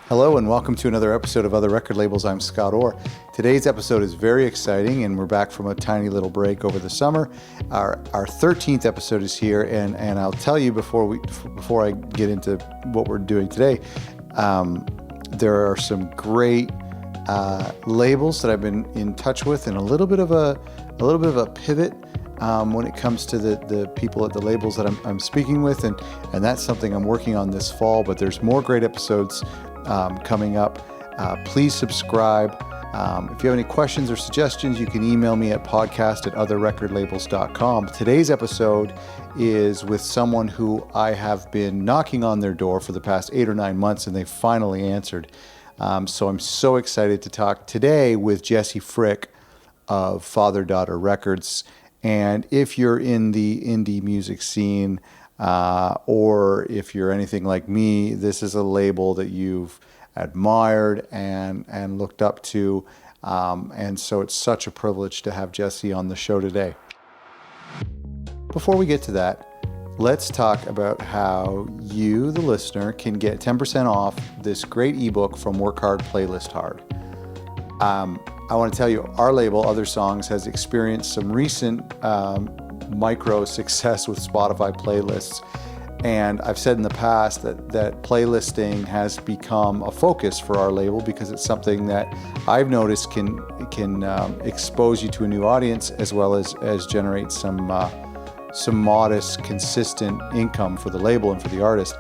Hello and welcome to another episode of Other Record Labels. I'm Scott Orr. Today's episode is very exciting and we're back from a tiny little break over the summer. Our 13th episode is here and I'll tell you before I get into what we're doing today, there are some great labels that I've been in touch with and a little bit of a pivot when it comes to the people at the labels that I'm speaking with, and that's something I'm working on this fall, but there's more great episodes coming up. Please subscribe. If you have any questions or suggestions, you can email me at podcast@otherrecordlabels.com. Today's episode is with someone who I have been knocking on their door for the past 8 or 9 months, and they finally answered. So I'm so excited to talk today with Jesse Frick of Father-Daughter Records. And if you're in the indie music scene, or if you're anything like me, this is a label that you've admired and looked up to. And so it's such a privilege to have Jesse on the show today. Before we get to that, let's talk about how you, the listener, can get 10% off this great ebook from Work Hard, Playlist Hard. I want to tell you, our label, Other Songs, has experienced some recent micro success with Spotify playlists. And I've said in the past that playlisting has become a focus for our label because it's something that I've noticed can expose you to a new audience as well as generate some modest, consistent income for the label and for the artist.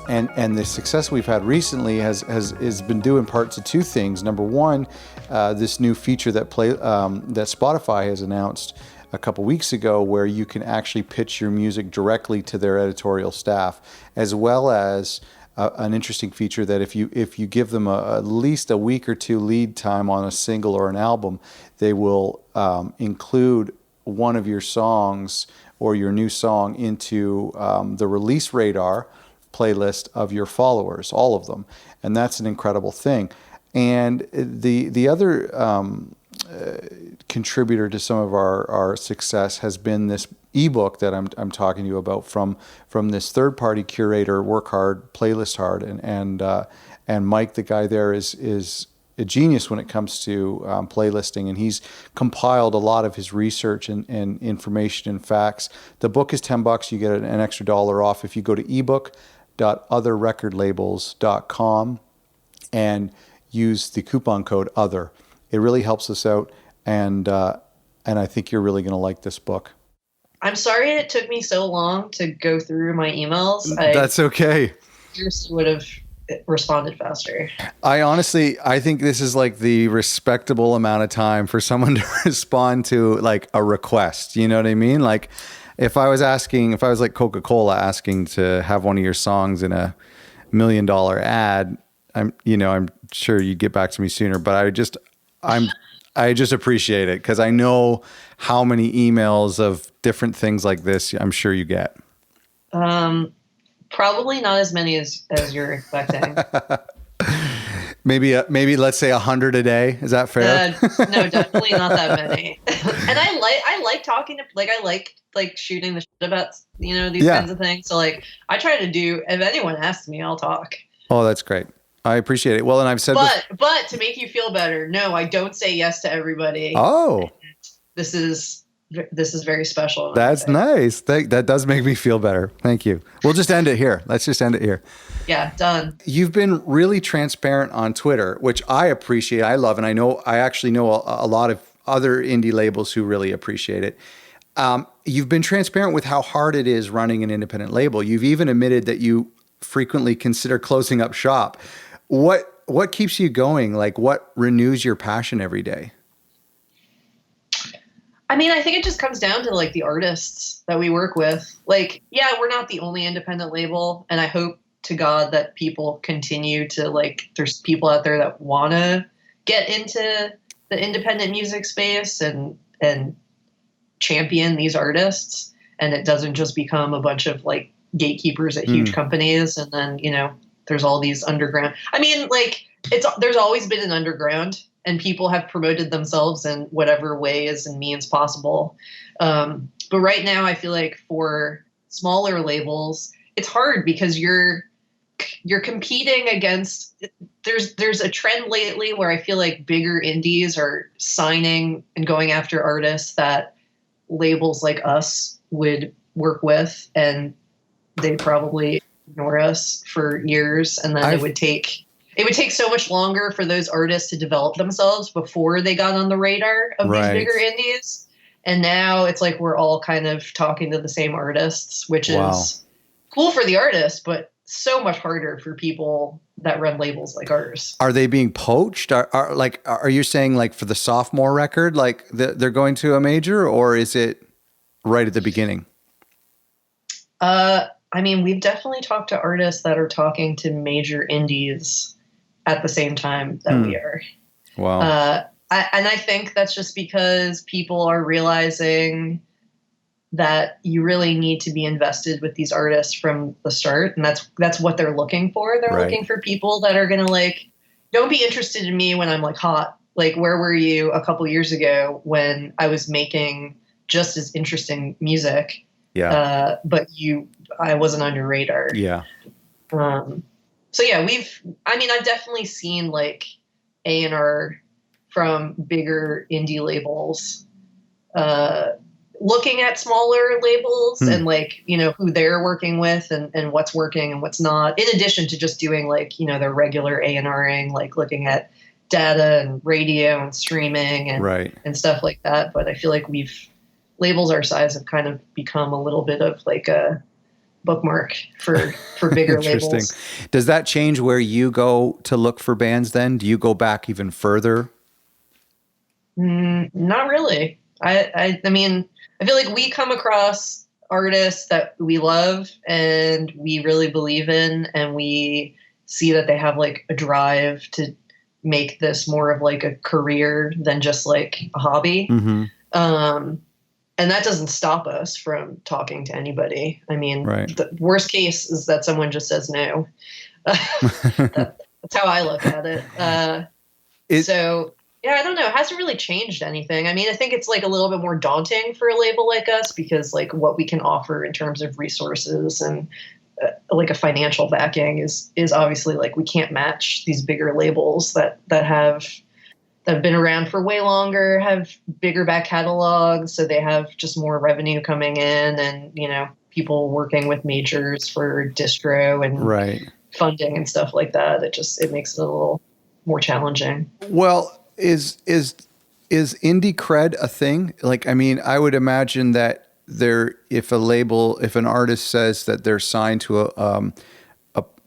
And the success we've had recently has been due in part to two things. Number one, this new feature that Spotify has announced a couple weeks ago, where you can actually pitch your music directly to their editorial staff, as well as an interesting feature that if you give them at least a week or two lead time on a single or an album, they will include one of your songs or your new song into the release radar playlist of your followers, all of them. And that's an incredible thing. And the other contributor to some of our success has been this ebook that I'm talking to you about from this third-party curator, Work Hard, Playlist Hard, and Mike, the guy there, is a genius when it comes to playlisting, and he's compiled a lot of his research and information and facts. The book is $10. You get an extra $1 off if you go to ebook.otherrecordlabels.com and use the coupon code OTHER. It really helps us out, and I think you're really going to like this book. I'm sorry it took me so long to go through my emails. That's okay. Just would have responded faster. I think this is like the respectable amount of time for someone to respond to like a request. You know what I mean? Like if I was like Coca-Cola asking to have one of your songs in a $1 million ad, I'm sure you'd get back to me sooner, but I just appreciate it because I know how many emails of different things like this I'm sure you get. Probably not as many as you're expecting. Maybe let's say 100 a day. Is that fair? No, definitely not that many. And I like talking to, like, I like shooting the shit about, these kinds of things. So like I try to do, if anyone asks me, I'll talk. Oh, that's great. I appreciate it. Well, and I've said but to make you feel better, no, I don't say yes to everybody. Oh. This is very special. That's nice. That does make me feel better. Thank you. We'll just end it here. Let's just end it here. Yeah, done. You've been really transparent on Twitter, which I appreciate. I love, and I actually know a lot of other indie labels who really appreciate it. You've been transparent with how hard it is running an independent label. You've even admitted that you frequently consider closing up shop. What keeps you going? Like, what renews your passion every day? I mean, I think it just comes down to like the artists that we work with. Like, yeah, we're not the only independent label, and I hope to God that people continue to, like, there's people out there that want to get into the independent music space and champion these artists, and it doesn't just become a bunch of like gatekeepers at huge companies, and then there's all these underground. I mean, like, there's always been an underground, and people have promoted themselves in whatever ways and means possible. But right now, I feel like for smaller labels, it's hard because you're you're competing against, there's a trend lately where I feel like bigger indies are signing and going after artists that labels like us would work with, and they probably ignore us for years, and then it would take so much longer for those artists to develop themselves before they got on the radar of these bigger indies. And now it's like we're all kind of talking to the same artists, which is cool for the artists, but so much harder for people that run labels like ours. Are they being poached? Are you saying like for the sophomore record, like they're going to a major, or is it right at the beginning? I mean, we've definitely talked to artists that are talking to major indies at the same time that we are. Wow. And I think that's just because people are realizing that you really need to be invested with these artists from the start. And that's what they're looking for. They're looking for people that are going to like, don't be interested in me when I'm like hot. Like, where were you a couple years ago when I was making just as interesting music? Yeah. But I wasn't on your radar. Yeah. So yeah, I've definitely seen like A&R from bigger indie labels, looking at smaller labels and like, who they're working with and what's working and what's not, in addition to just doing like, their regular A&Ring, like looking at data and radio and streaming and stuff like that. But I feel like labels our size have kind of become a little bit of like a bookmark for bigger labels. Does that change where you go to look for bands then? Do you go back even further? Not really. I mean, I feel like we come across artists that we love and we really believe in, and we see that they have like a drive to make this more of like a career than just like a hobby. Mm-hmm. And that doesn't stop us from talking to anybody. I mean, the worst case is that someone just says no. That's how I look at it. So yeah, I don't know. It hasn't really changed anything. I mean, I think it's like a little bit more daunting for a label like us because like what we can offer in terms of resources and like a financial backing is obviously like we can't match these bigger labels that have been around for way longer, have bigger back catalogs, so they have just more revenue coming in, and people working with majors for distro and funding and stuff like that. It makes it a little more challenging. Well, is indie cred a thing? Like, I mean, I would imagine that if an artist says that they're signed to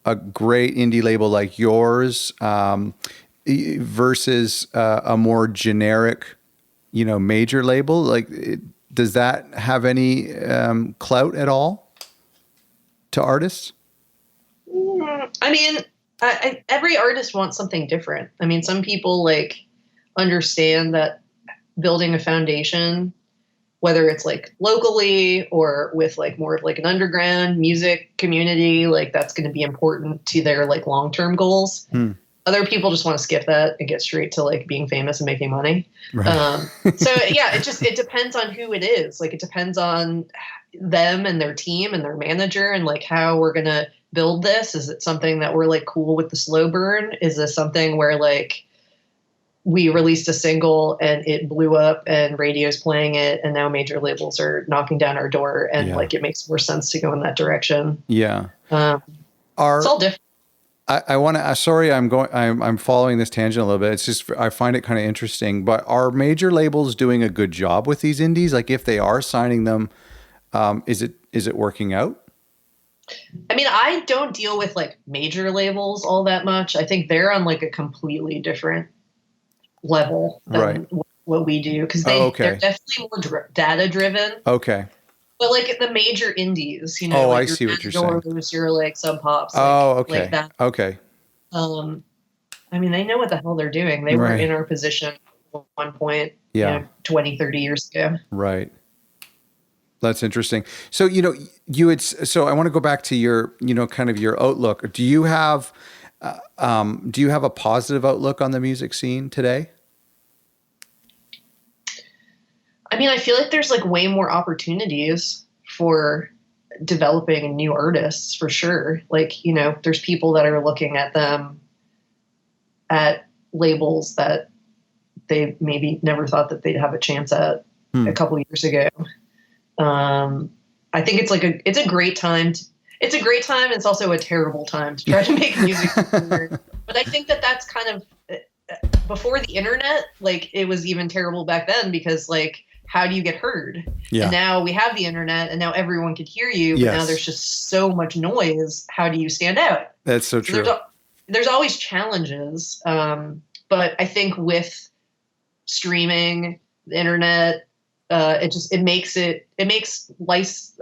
a great indie label like yours, versus a more generic, major label, like, does that have any clout at all to artists? I mean, every artist wants something different. I mean, some people like understand that building a foundation, whether it's like locally or with like more of like an underground music community, like that's going to be important to their like long-term goals. Other people just want to skip that and get straight to like being famous and making money. So yeah, it depends on who it is. Like it depends on them and their team and their manager and like how we're going to build this. Is it something that we're like cool with the slow burn? Is this something where like we released a single and it blew up and radio's playing it and now major labels are knocking down our door and like it makes more sense to go in that direction? Yeah. It's all different. I want to, sorry, I'm following this tangent a little bit. It's just, I find it kind of interesting, but are major labels doing a good job with these indies? Like if they are signing them, is it working out? I mean, I don't deal with like major labels all that much. I think they're on like a completely different level than what we do. Cause they're definitely more data driven. Okay. But like the major indies, I see what you're saying. You're like Sub Pops. Okay. Like that. Okay. I mean, they know what the hell they're doing. They were in our position at one point, 20, 30 years ago. Right. That's interesting. So, so I want to go back to your, kind of your outlook. Do you have a positive outlook on the music scene today? I mean, I feel like there's like way more opportunities for developing new artists for sure. Like, you know, there's people that are looking at them at labels that they maybe never thought that they'd have a chance at a couple years ago. I think it's a great time. It's a great time. It's also a terrible time to try to make music. But I think that that's kind of before the internet. Like, it was even terrible back then because, like, how do you get heard? Yeah. And now we have the internet, and now everyone could hear you. But now there's just so much noise. How do you stand out? That's so true. There's always challenges, but I think with streaming, the internet, it makes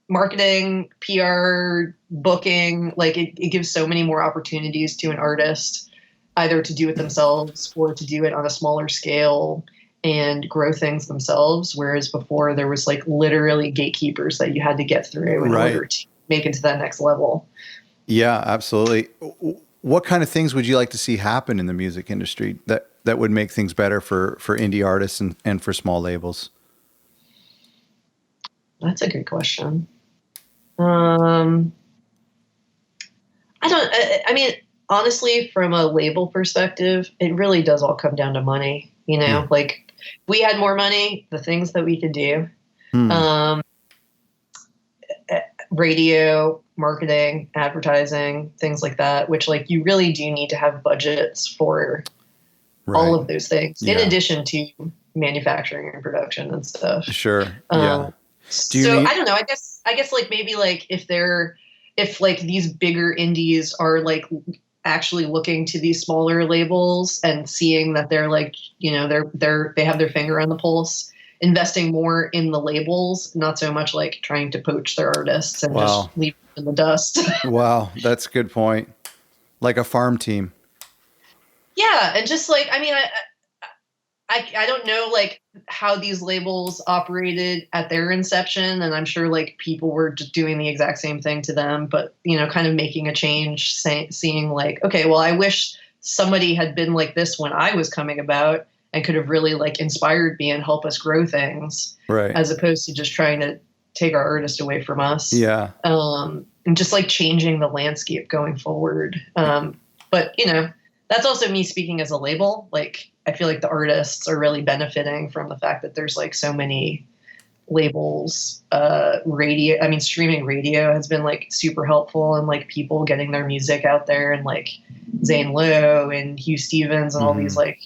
marketing, PR, booking, like it gives so many more opportunities to an artist, either to do it themselves or to do it on a smaller scale and grow things themselves. Whereas before there was like literally gatekeepers that you had to get through in order to make it to that next level. Yeah, absolutely. What kind of things would you like to see happen in the music industry that would make things better for indie artists and for small labels? That's a good question. I mean, honestly, from a label perspective, it really does all come down to money. You know, like we had more money, the things that we could do, radio, marketing, advertising, things like that, which like you really do need to have budgets for all of those things in addition to manufacturing and production and stuff. Sure. Yeah. I don't know. I guess like maybe like if like these bigger indies are like actually looking to these smaller labels and seeing that they're like, you know, they have their finger on the pulse, investing more in the labels, not so much like trying to poach their artists and just leave them in the dust. Wow. That's a good point. Like a farm team. Yeah. And just like, I mean, I don't know like how these labels operated at their inception, and I'm sure like people were just doing the exact same thing to them, but you know, kind of making a change, seeing like, okay, well, I wish somebody had been like this when I was coming about and could have really like inspired me and help us grow things, right? As opposed to just trying to take our artist away from us. Yeah. And just like changing the landscape going forward. But you know, that's also me speaking as a label. Like, I feel like the artists are really benefiting from the fact that there's like so many labels. Streaming radio has been like super helpful and like people getting their music out there, and like Zane Lowe and Hugh Stevens and all these like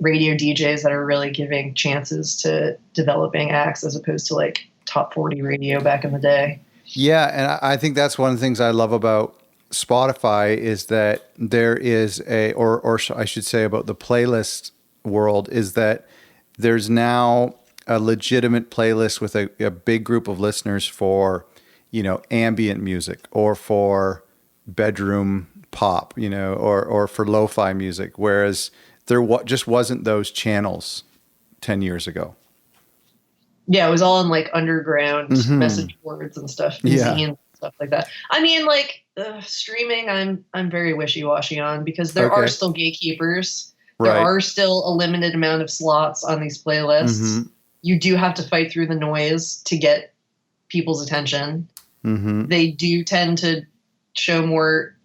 radio DJs that are really giving chances to developing acts as opposed to like top 40 radio back in the day. Yeah. And I think that's one of the things I love about Spotify is that there is I should say about the playlist world, is that there's now a legitimate playlist with a big group of listeners for, you know, ambient music or for bedroom pop, you know, or for lo-fi music. Whereas there just wasn't those channels 10 years ago. Yeah. It was all in like underground message boards and stuff. And stuff like that. I mean, like streaming, I'm very wishy-washy on, because there are still gatekeepers. There are still a limited amount of slots on these playlists. You do have to fight through the noise to get people's attention. They do tend to show more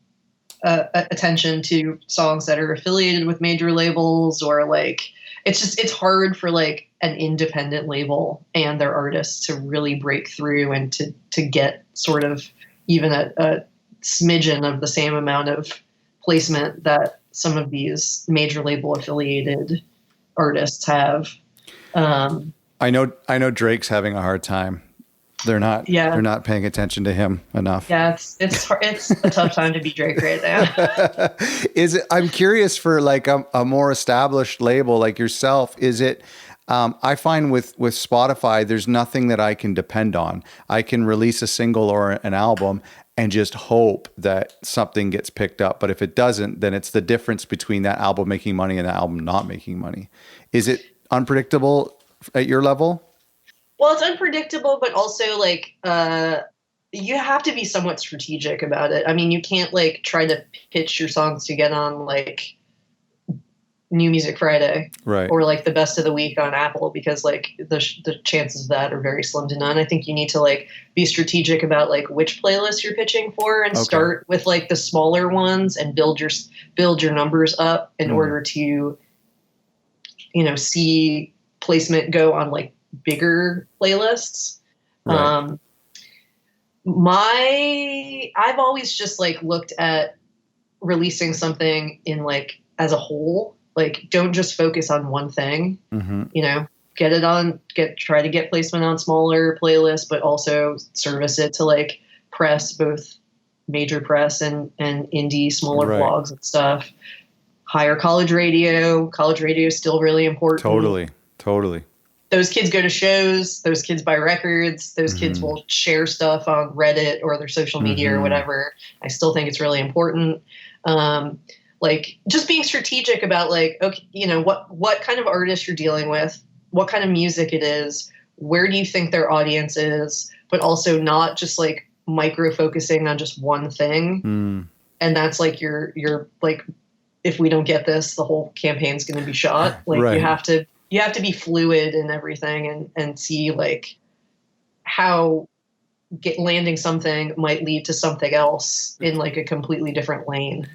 attention to songs that are affiliated with major labels, or like it's hard for like an independent label and their artists to really break through and to get sort of even a smidgen of the same amount of placement that some of these major label affiliated artists have. I know Drake's having a hard time. They're not paying attention to him enough. Yeah, it's a tough time to be Drake right now. I'm curious for like a more established label like yourself. Is it? I find with Spotify, there's nothing that I can depend on. I can release a single or an album and just hope that something gets picked up. But if it doesn't, then it's the difference between that album making money and the album not making money. Is it unpredictable at your level? Well, it's unpredictable, but also like you have to be somewhat strategic about it. I mean, you can't like try to pitch your songs to get on like New Music Friday, Right. or like the best of the week on Apple, because like the chances of that are very slim to none. I think you need to like be strategic about like which playlist you're pitching for, and start with like the smaller ones and build your numbers up in order to, see placement go on like bigger playlists. Right. I've always just like looked at releasing something in like as a whole. Like, don't just focus on one thing. Try to get placement on smaller playlists, but also service it to like press, both major press and indie smaller blogs and stuff. Hire college radio. College radio is still really important. Totally. Those kids go to shows. Those kids buy records. Those kids will share stuff on Reddit or their social media or whatever. I still think it's really important. Like, just being strategic about like, okay, what kind of artist you're dealing with, what kind of music it is, where do you think their audience is, but also not just like micro focusing on just one thing. And that's like your like, if we don't get this, the whole campaign's going to be shot. Like you have to be fluid in everything and see like how landing something might lead to something else in like a completely different lane.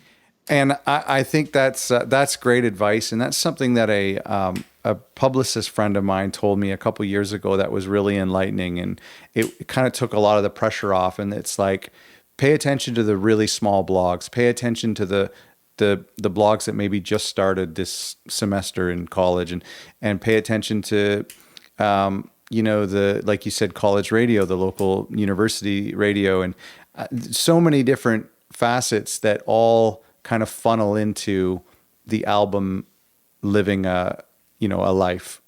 And I think that's great advice, and that's something that a publicist friend of mine told me a couple years ago that was really enlightening, and it kind of took a lot of the pressure off. And it's like, pay attention to the really small blogs, pay attention to the blogs that maybe just started this semester in college, and pay attention to the, like you said, college radio, the local university radio, and so many different facets that all kind of funnel into the album living a life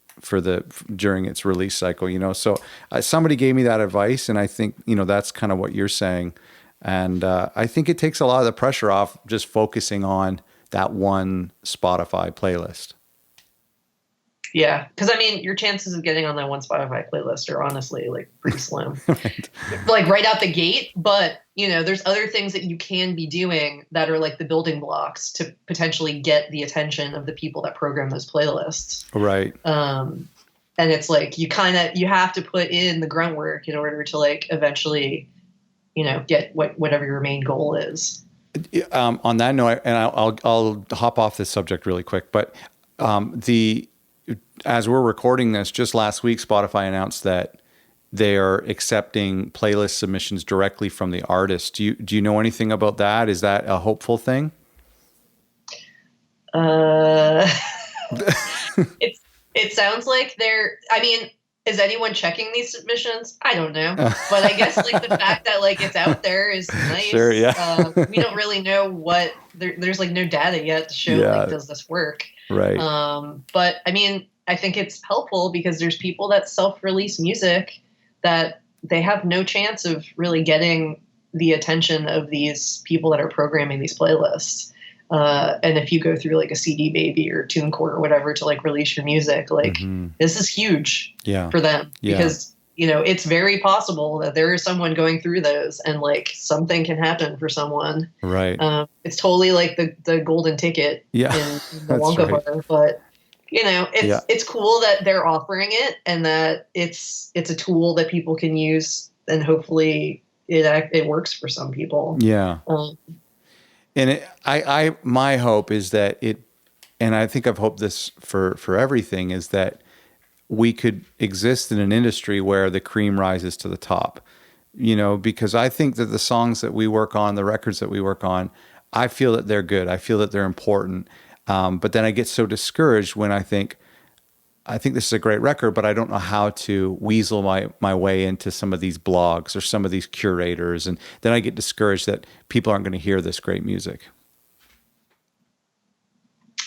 during its release cycle, so somebody gave me that advice, and I think that's kind of what you're saying, and I think it takes a lot of the pressure off just focusing on that one Spotify playlist. Yeah, because I mean, your chances of getting on that one Spotify playlist are honestly like pretty slim, like right out the gate. But there's other things that you can be doing that are like the building blocks to potentially get the attention of the people that program those playlists. Right. And it's like you have to put in the grunt work in order to like eventually, get whatever your main goal is. On that note, and I'll hop off this subject really quick, but as we're recording this, just last week, Spotify announced that they are accepting playlist submissions directly from the artist. Do you know anything about that? Is that a hopeful thing? It sounds like is anyone checking these submissions? I don't know. But I guess like the fact that like it's out there is nice. Sure, yeah. We don't really know what there's like no data yet to show like, does this work? Right. But I mean, I think it's helpful because there's people that self-release music that they have no chance of really getting the attention of these people that are programming these playlists. And if you go through like a CD Baby or TuneCore or whatever to like release your music, like this is huge for them because, it's very possible that there is someone going through those and like something can happen for someone. Right. It's totally like the golden ticket in the Wonka bar, but it's cool that they're offering it and that it's a tool that people can use and hopefully it works for some people. Yeah. And my hope is that and I think I've hoped this for everything, is that we could exist in an industry where the cream rises to the top, because I think that the songs that we work on, the records that we work on, I feel that they're good. I feel that they're important. But then I get so discouraged when I think this is a great record, but I don't know how to weasel my way into some of these blogs or some of these curators. And then I get discouraged that people aren't going to hear this great music.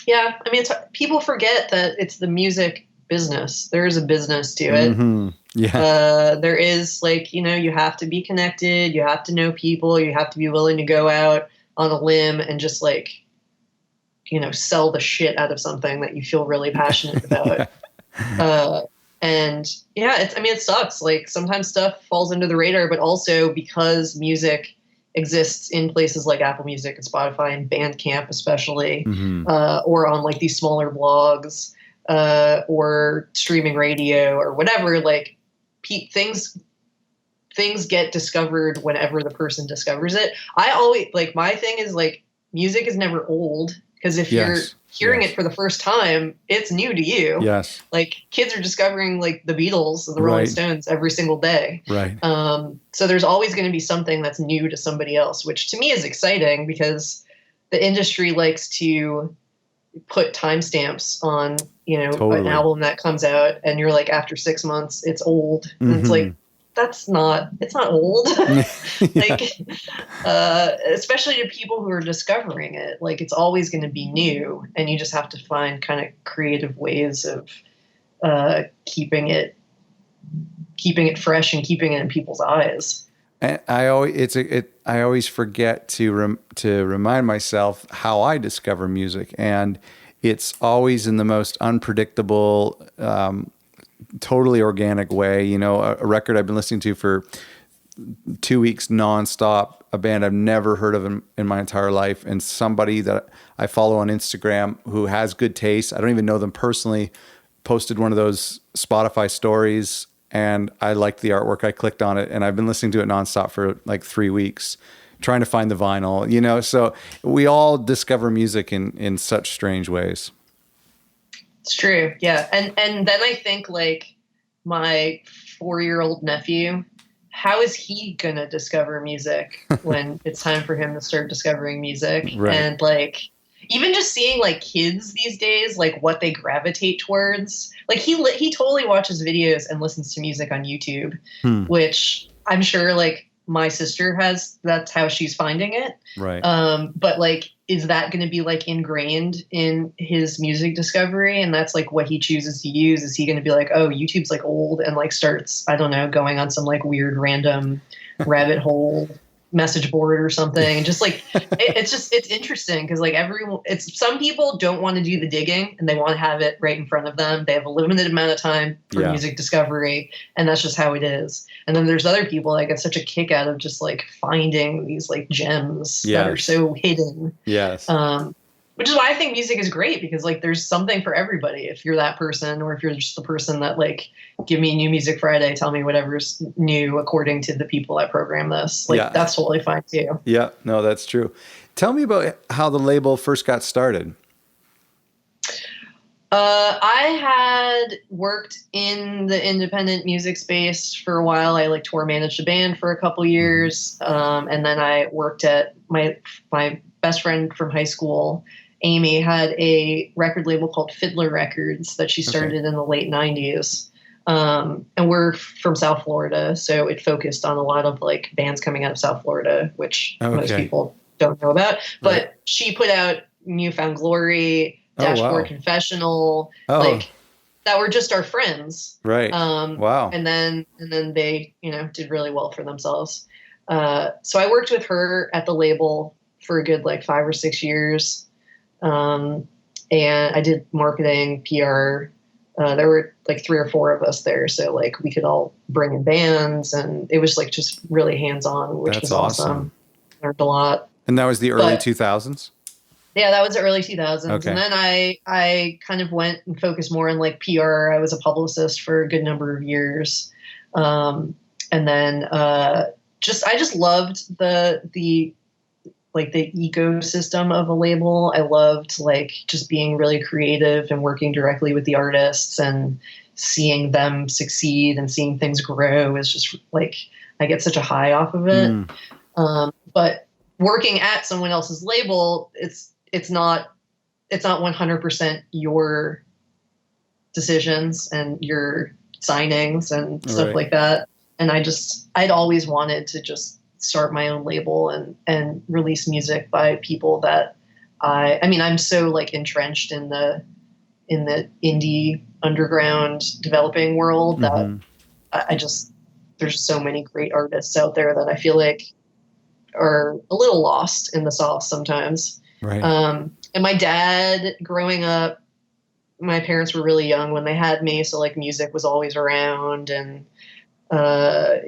Yeah. I mean, people forget that it's the music business. There is a business to it. Mm-hmm. Yeah. There is like, you have to be connected. You have to know people. You have to be willing to go out on a limb and just like, sell the shit out of something that you feel really passionate about. And yeah, it sucks. Like sometimes stuff falls under the radar, but also because music exists in places like Apple Music and Spotify and Bandcamp, especially, Mm-hmm. or on like these smaller blogs, or streaming radio or whatever. Like things get discovered whenever the person discovers it. I always like, my thing is like, music is never old, because if you're Yes. hearing Yes. it for the first time, it's new to you. Yes. Like kids are discovering like the Beatles and the Rolling Right. Stones every single day. Right. So there's always going to be something that's new to somebody else, which to me is exciting, because the industry likes to put timestamps on, an Totally. album that comes out and you're like, after 6 months, it's old. And it's like, it's not old. Like, especially to people who are discovering it, like it's always going to be new, and you just have to find kind of creative ways of keeping it fresh and keeping it in people's eyes. And I always forget to remind myself how I discover music, and it's always in the most unpredictable, totally organic way. A record I've been listening to for 2 weeks nonstop, a band I've never heard of in my entire life, and somebody that I follow on Instagram who has good taste. I don't even know them personally, posted one of those Spotify stories, and I liked the artwork. I clicked on it, and I've been listening to it nonstop for like 3 weeks, trying to find the vinyl, so we all discover music in such strange ways. It's true. Yeah. And then I think like my 4-year-old nephew, how is he going to discover music when it's time for him to start discovering music? Right. And like, even just seeing like kids these days, like what they gravitate towards, like he totally watches videos and listens to music on YouTube, which I'm sure like my sister has, that's how she's finding it. Right. But like, is that going to be like ingrained in his music discovery? And that's like what he chooses to use. Is he going to be like, oh, YouTube's like old, and like starts, I don't know, going on some like weird random rabbit hole message board or something, and just like it's interesting, because like some people don't want to do the digging and they want to have it right in front of them. They have a limited amount of time for music discovery, and that's just how it is. And then there's other people that get such a kick out of just like finding these like gems that are so hidden. Yes. Which is why I think music is great, because like there's something for everybody. If you're that person, or if you're just the person that like, give me New Music Friday, tell me whatever's new according to the people that program this. Like that's totally fine too. Yeah, no, that's true. Tell me about how the label first got started. I had worked in the independent music space for a while. I like tour managed a band for a couple years. And then I worked at my best friend from high school, Amy, had a record label called Fiddler Records that she started in the late 90s. And we're from South Florida, so it focused on a lot of like bands coming out of South Florida, which most people don't know about. But she put out Newfound Glory, Dashboard Confessional, like that were just our friends. Right. Wow. And then they, did really well for themselves. So I worked with her at the label for a good like 5 or 6 years. And I did marketing, PR. There were like 3 or 4 of us there. So like we could all bring in bands, and it was like just really hands-on, which was awesome. Learned a lot. And that was the early 2000s? Yeah, that was the early 2000s. Okay. And then I kind of went and focused more on like PR. I was a publicist for a good number of years. And then I just loved the ecosystem of a label. I loved like just being really creative and working directly with the artists and seeing them succeed and seeing things grow is just like, I get such a high off of it. But working at someone else's label, it's not 100% your decisions and your signings and stuff like that. And I'd always wanted to just start my own label and release music by people that I'm so like entrenched in the indie underground developing world that there's so many great artists out there that I feel like are a little lost in the sauce sometimes. Right. And my dad, growing up, my parents were really young when they had me, so like music was always around, and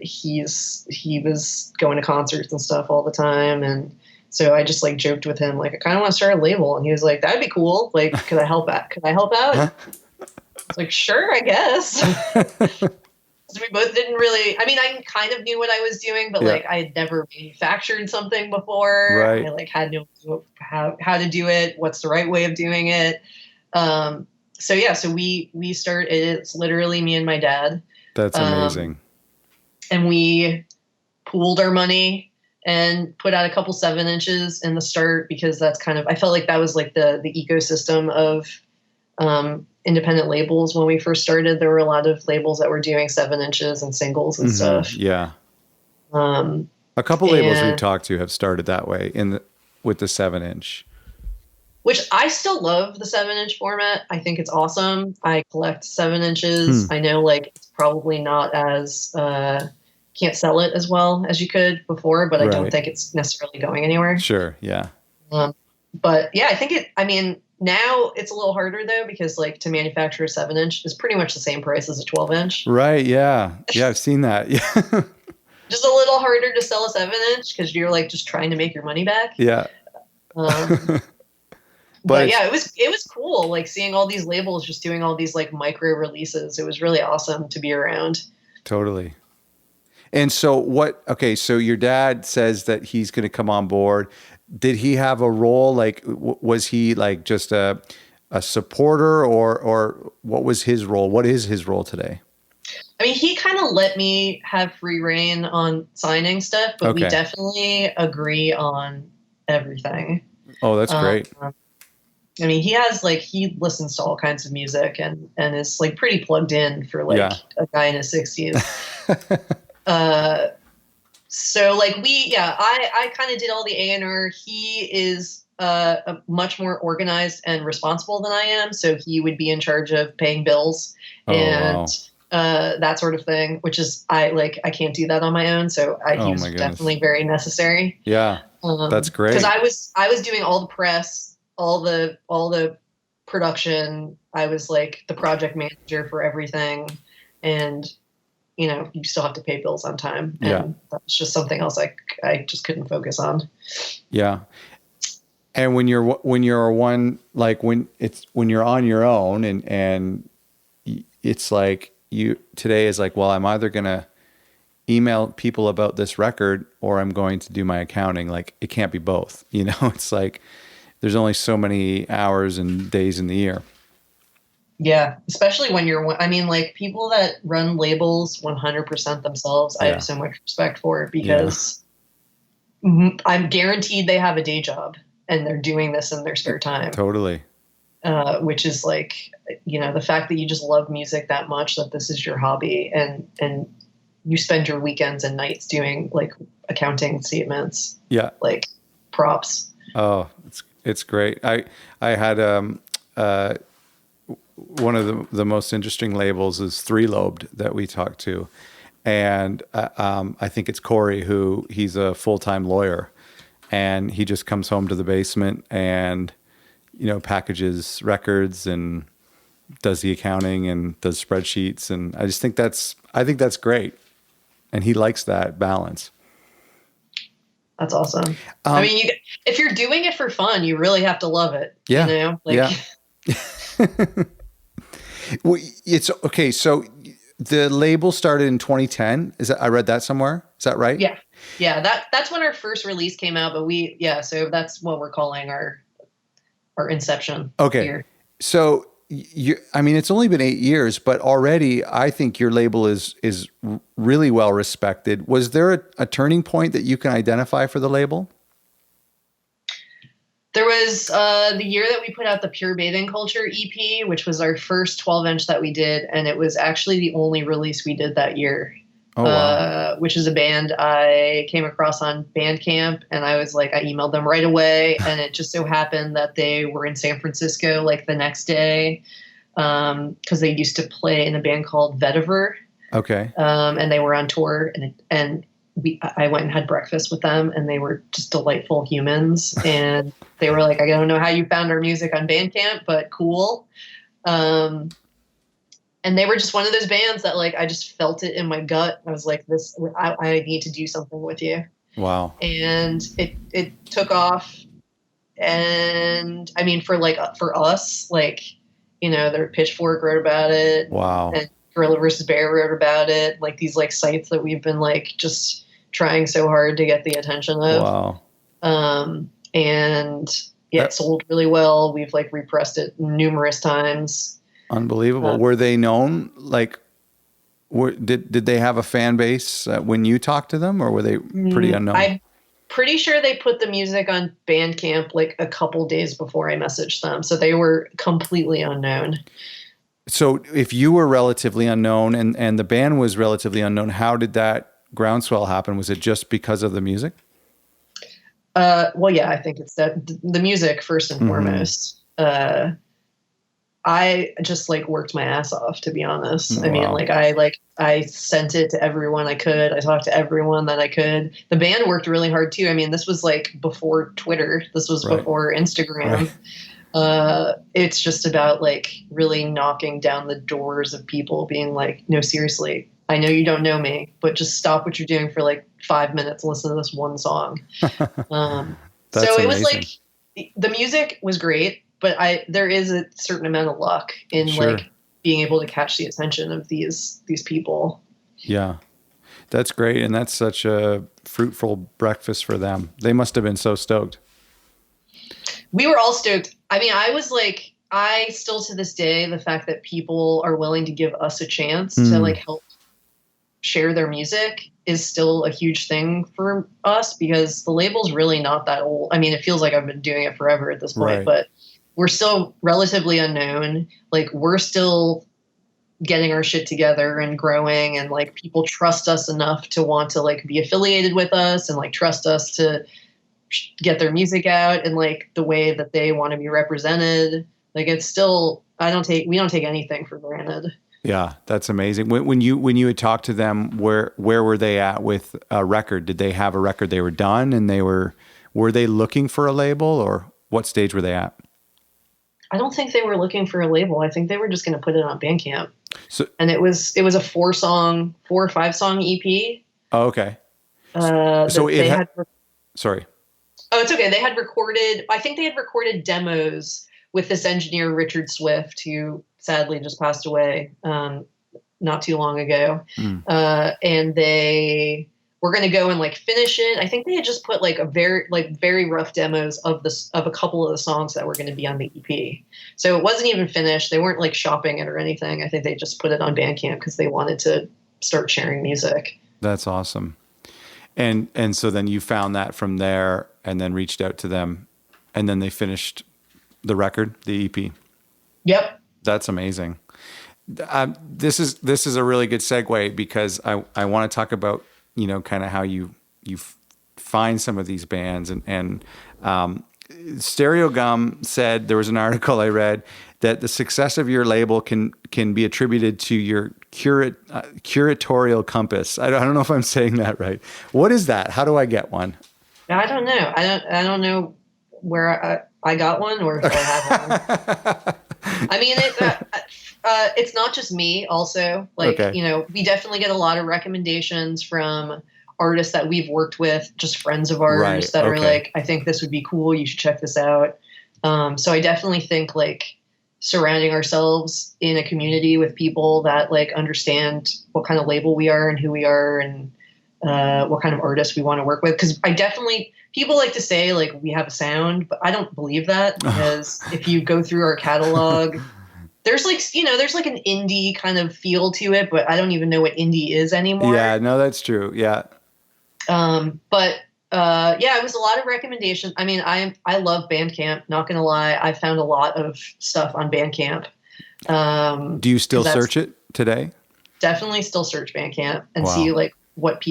he was going to concerts and stuff all the time, and so I just like joked with him like I kind of want to start a label, and he was like, "That'd be cool. Like, could I help out? Could I help out?" I was like, "Sure, I guess." So we both didn't really. I mean, I kind of knew what I was doing, but like I had never manufactured something before. Right. I like had no clue how to do it. What's the right way of doing it? So yeah, so we start. It's literally me and my dad. That's amazing. And we pooled our money and put out a couple 7-inches in the start, because that's kind of, I felt like that was like the ecosystem of independent labels. When we first started, there were a lot of labels that were doing 7-inches and singles and stuff. Yeah. A couple labels we've talked to have started that way with the 7-inch. Which I still love the 7-inch format. I think it's awesome. I collect 7 inches. I know like it's probably not as, can't sell it as well as you could before, but I don't think it's necessarily going anywhere. Sure. Yeah. But yeah, I mean, now it's a little harder though, because like to manufacture a 7-inch is pretty much the same price as a 12-inch. Right. Yeah. Yeah. I've seen that. Yeah. Just a little harder to sell a 7-inch because you're like just trying to make your money back. Yeah. But yeah, it was cool, like seeing all these labels just doing all these like micro releases. It was really awesome to be around. Totally. And so so your dad says that he's going to come on board. Did he have a role? Like, was he like just a supporter, or what was his role? What is his role today? I mean, he kind of let me have free reign on signing stuff, but we definitely agree on everything. Oh, that's great. I mean, he listens to all kinds of music and is like pretty plugged in for like a guy in his 60s. So like I kind of did all the A&R. He is much more organized and responsible than I am. So he would be in charge of paying bills that sort of thing, which is, I can't do that on my own. So he was definitely very necessary. Yeah. That's great. Because I was doing all the press, all the production. I was like the project manager for everything, and you still have to pay bills on time, and that's just something else I just couldn't focus on. Yeah. And when you're when you're on your own, and it's like today is like, well, I'm either gonna email people about this record or I'm going to do my accounting. Like, it can't be both. It's like there's only so many hours and days in the year. Yeah, especially when like people that run labels 100% themselves, I have so much respect for, because I'm guaranteed they have a day job and they're doing this in their spare time. Totally. Which is like, the fact that you just love music that much that this is your hobby, and you spend your weekends and nights doing like accounting statements. Yeah. Like, props. Oh, it's great. I had one of the most interesting labels is Three Lobed that we talked to, and I think it's Corey, he's a full-time lawyer, and he just comes home to the basement and packages records and does the accounting and does spreadsheets, and I think that's great, and he likes that balance. That's awesome. I mean, if you're doing it for fun, you really have to love it. Yeah. Yeah. Well, it's okay. So the label started in 2010. I read that somewhere? Is that right? Yeah. Yeah. That's when our first release came out, but so that's what we're calling our inception. Okay. Here. So it's only been 8 years, but already I think your label is really well respected. Was there a turning point that you can identify for the label? There was the year that we put out the Pure Bathing Culture EP, which was our first 12-inch that we did, and it was actually the only release we did that year. Oh, wow. Which is a band I came across on Bandcamp, and I emailed them right away, and it just so happened that they were in San Francisco like the next day, because they used to play in a band called Vetiver. Okay. And they were on tour, and I went and had breakfast with them, and they were just delightful humans, and they were like, I don't know how you found our music on Bandcamp, but cool. And they were just one of those bands that like I just felt it in my gut. I was like, I need to do something with you. Wow. And it took off. And I mean, for us, like, you know, their Pitchfork wrote about it, Wow. and Gorilla versus Bear wrote about it. Like these like sites that we've been like just trying so hard to get the attention of. Wow. And yeah, it sold really well. We've like repressed it numerous times. Unbelievable. Were they known? Like, did they have a fan base when you talked to them, or were they pretty unknown? I'm pretty sure they put the music on Bandcamp like a couple days before I messaged them, so they were completely unknown. So, if you were relatively unknown and the band was relatively unknown, how did that groundswell happen? Was it just because of the music? Well, yeah, I think it's the music first and foremost. I just like worked my ass off, to be honest. I mean, I sent it to everyone I could. I talked to everyone that I could. The band worked really hard too. I mean, this was like before Twitter. This was before Instagram. Right. It's just about like really knocking down the doors of people being like, no, seriously, I know you don't know me, but just stop what you're doing for like 5 minutes. Listen to this one song. So it was like the music was great, but there is a certain amount of luck in like being able to catch the attention of these people. Yeah, that's great. And that's such a fruitful breakfast for them. They must have been so stoked. We were all stoked. I mean, I still to this day, the fact that people are willing to give us a chance to like help share their music is still a huge thing for us, because the label's really not that old. I mean, it feels like I've been doing it forever at this point, but we're still relatively unknown. Like we're still getting our shit together and growing, and like people trust us enough to want to like be affiliated with us and like trust us to get their music out in like the way that they want to be represented. Like it's still, we don't take anything for granted. Yeah, that's amazing. When you had talked to them, where were they at with a record? Did they have a record they were done, and were they looking for a label, or what stage were they at? I don't think they were looking for a label. I think they were just going to put it on Bandcamp. And it was a 4 or 5 song EP. Oh, okay. Sorry. Oh, it's okay. I think they had recorded demos with this engineer, Richard Swift, who sadly just passed away not too long ago. And they were going to go and like finish it. I think they had just put like very rough demos of a couple of the songs that were going to be on the EP. So it wasn't even finished. They weren't like shopping it or anything. I think they just put it on Bandcamp because they wanted to start sharing music. That's awesome. And so then you found that from there and then reached out to them, and then they finished the record, the EP. Yep. That's amazing. This is a really good segue, because I want to talk about, kind of how you find some of these bands, and Stereo Gum said, there was an article I read, that the success of your label can be attributed to your curatorial compass. I don't know if I'm saying that right. What is that? How do I get one? I don't know. I don't know where I got one, or if I have one. I mean, it's not just me also. Like, we definitely get a lot of recommendations from artists that we've worked with, just friends of ours that are like, I think this would be cool. You should check this out. So I definitely think like surrounding ourselves in a community with people that like understand what kind of label we are and who we are, and what kind of artists we want to work with. Because people like to say like we have a sound, but I don't believe that, because if you go through our catalog, there's like an indie kind of feel to it, but I don't even know what indie is anymore. Yeah, no, that's true. Yeah. But it was a lot of recommendations. I mean, I love Bandcamp, not gonna lie. I found a lot of stuff on Bandcamp. Do you still search it today? Definitely still search Bandcamp and see like what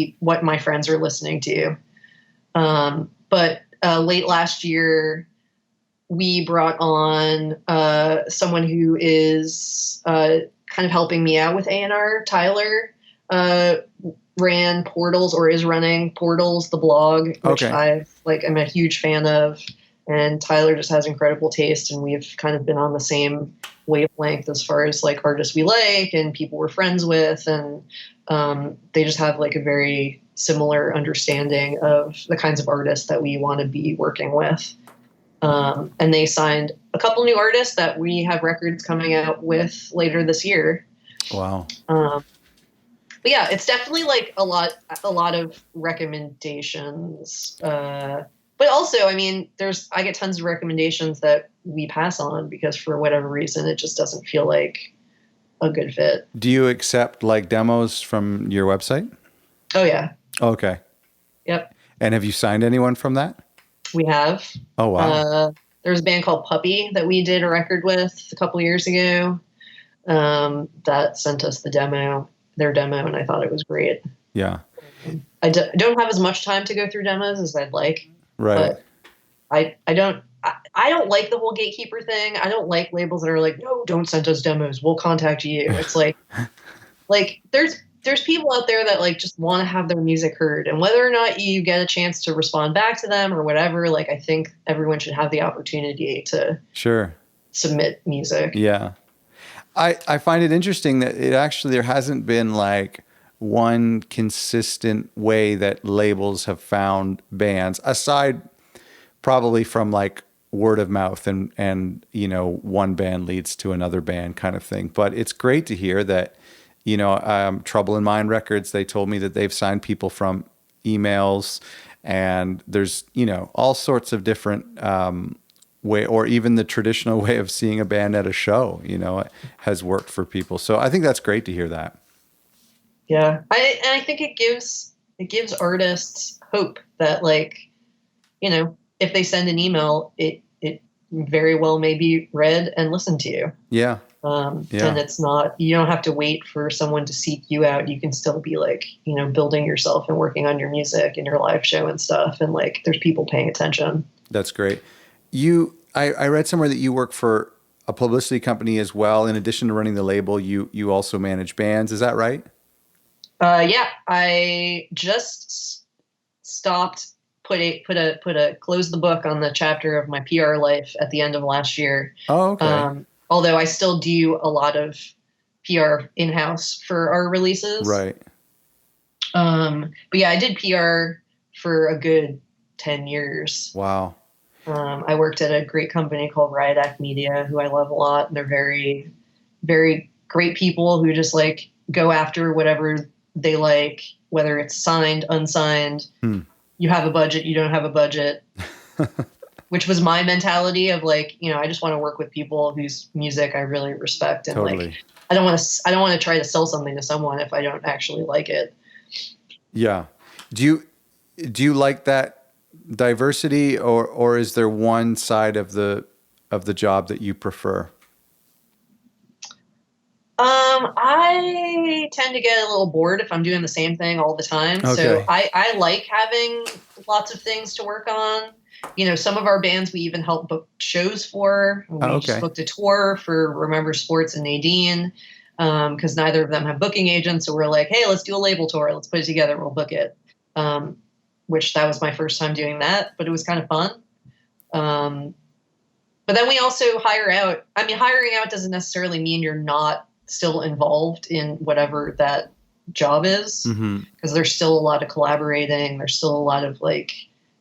my friends are listening to. But late last year, we brought on someone who is kind of helping me out with A&R. Tyler ran Portals, or is running Portals, the blog, which I'm a huge fan of. and Tyler just has incredible taste, and we've kind of been on the same wavelength as far as like artists we like and people we're friends with, and they just have like a very similar understanding of the kinds of artists that we want to be working with. And they signed a couple new artists that we have records coming out with later this year. Wow. But yeah, it's definitely like a lot of recommendations. But also, I mean, I get tons of recommendations that we pass on because for whatever reason, it just doesn't feel like a good fit. Do you accept like demos from your website? Oh yeah. Okay. Yep. And have you signed anyone from that? We have. Oh, wow. There's a band called Puppy that we did a record with a couple years ago. That sent us their demo, and I thought it was great. Yeah. I don't have as much time to go through demos as I'd like. Right. But I don't like the whole gatekeeper thing. I don't like labels that are like, no, don't send us demos. We'll contact you. It's like there's people out there that like just want to have their music heard, and whether or not you get a chance to respond back to them or whatever, like I think everyone should have the opportunity to submit music. Yeah. I find it interesting that there hasn't been like one consistent way that labels have found bands, aside probably from like word of mouth and you know, one band leads to another band kind of thing. But it's great to hear that, you know, Trouble in Mind Records, they told me that they've signed people from emails, and there's, you know, all sorts of different way, or even the traditional way of seeing a band at a show, you know, has worked for people. So I think that's great to hear that. Yeah. I think it gives artists hope that, like, you know, if they send an email, it very well may be read and listened to. Yeah. And it's not, you don't have to wait for someone to seek you out. You can still be like, you know, building yourself and working on your music and your live show and stuff. And like, there's people paying attention. That's great. I read somewhere that you work for a publicity company as well. In addition to running the label, you also manage bands. Is that right? Yeah, I just stopped, close the book on the chapter of my PR life at the end of last year. Oh, okay. Although I still do a lot of PR in-house for our releases. Right. But yeah, I did PR for a good 10 years. Wow. I worked at a great company called Riot Act Media, who I love a lot. And they're very, very great people who just like go after whatever they like, whether it's signed, unsigned. You have a budget, you don't have a budget. Which was my mentality of like, you know, I just want to work with people whose music I really respect, and totally. Like I don't want to try to sell something to someone if I don't actually like it. Yeah. Do you like that diversity, or is there one side of the job that you prefer? I tend to get a little bored if I'm doing the same thing all the time. Okay. So I like having lots of things to work on. You know, some of our bands we even help book shows for. We just booked a tour for Remember Sports and Nadine, because neither of them have booking agents. So we're like, hey, let's do a label tour. Let's put it together. We'll book it. Which that was my first time doing that, but it was kind of fun. But then we also hire out. I mean, hiring out doesn't necessarily mean you're not still involved in whatever that job is, because there's still a lot of collaborating. There's still a lot of like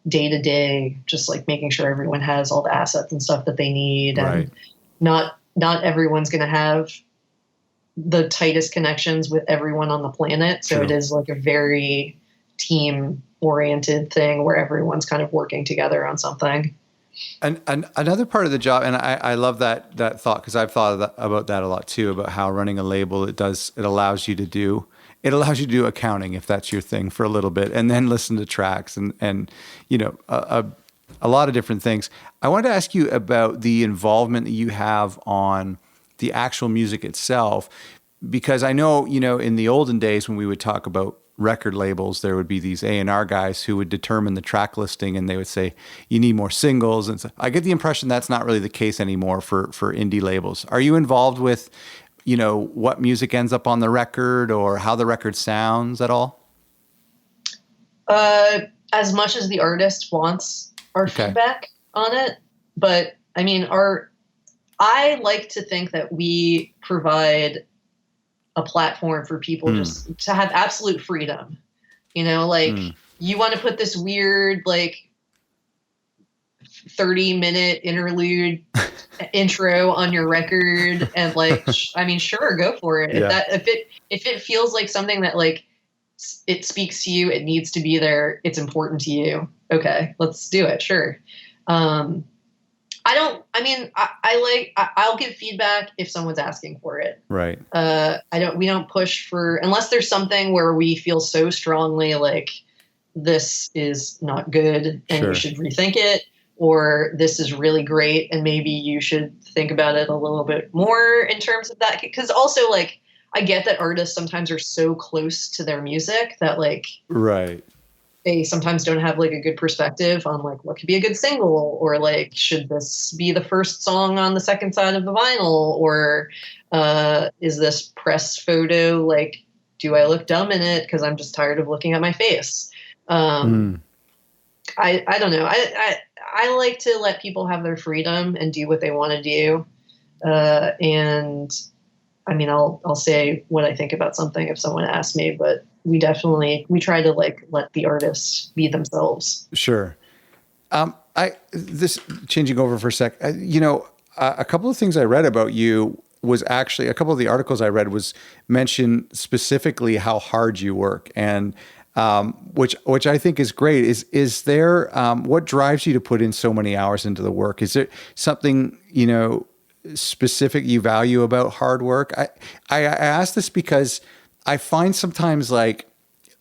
day to day, just like making sure everyone has all the assets and stuff that they need. Right. And not everyone's going to have the tightest connections with everyone on the planet. So True. It is like a very team oriented thing where everyone's kind of working together on something. And another part of the job, and I love that thought, because I've thought about that a lot too, about how running a label, it allows you to do accounting, if that's your thing, for a little bit, and then listen to tracks and you know, a lot of different things. I wanted to ask you about the involvement that you have on the actual music itself, because I know, you know, in the olden days when we would talk about record labels, there would be these A&R guys who would determine the track listing, and they would say, you need more singles. And so I get the impression that's not really the case anymore for indie labels. Are you involved with, you know, what music ends up on the record or how the record sounds at all? As much as the artist wants our feedback. on it. But I mean, I like to think that we provide a platform for people just to have absolute freedom. Like you want to put this weird, like 30-minute interlude intro on your record and like, I mean, sure, go for it. Yeah. If it feels like something that like it speaks to you, it needs to be there, it's important to you. Okay, let's do it. Sure. I'll give feedback if someone's asking for it. Right. We don't push for, unless there's something where we feel so strongly like this is not good and you should rethink it, or this is really great and maybe you should think about it a little bit more in terms of that. Because also, like, I get that artists sometimes are so close to their music that like, right, they sometimes don't have like a good perspective on like what could be a good single, or like should this be the first song on the second side of the vinyl, or is this press photo, like, do I look dumb in it because I'm just tired of looking at my face? I don't know. I like to let people have their freedom and do what they want to do. And I mean, I'll say what I think about something if someone asks me, but we try to like let the artists be themselves. Sure. This changing over for a sec, a couple of things I read about you was actually, a couple of the articles I read was mention specifically how hard you work, and which I think is great. Is there, what drives you to put in so many hours into the work? Is there something, specific you value about hard work? I ask this because I find sometimes, like,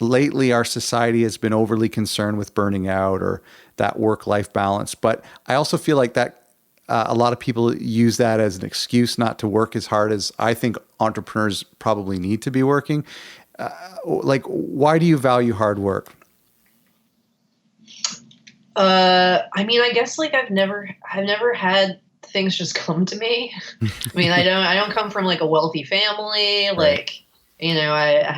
lately our society has been overly concerned with burning out or that work-life balance. But I also feel like that a lot of people use that as an excuse not to work as hard as I think entrepreneurs probably need to be working. Like, why do you value hard work? I mean, I guess like I've never had things just come to me. I mean, I don't come from like a wealthy family. Like, Right. I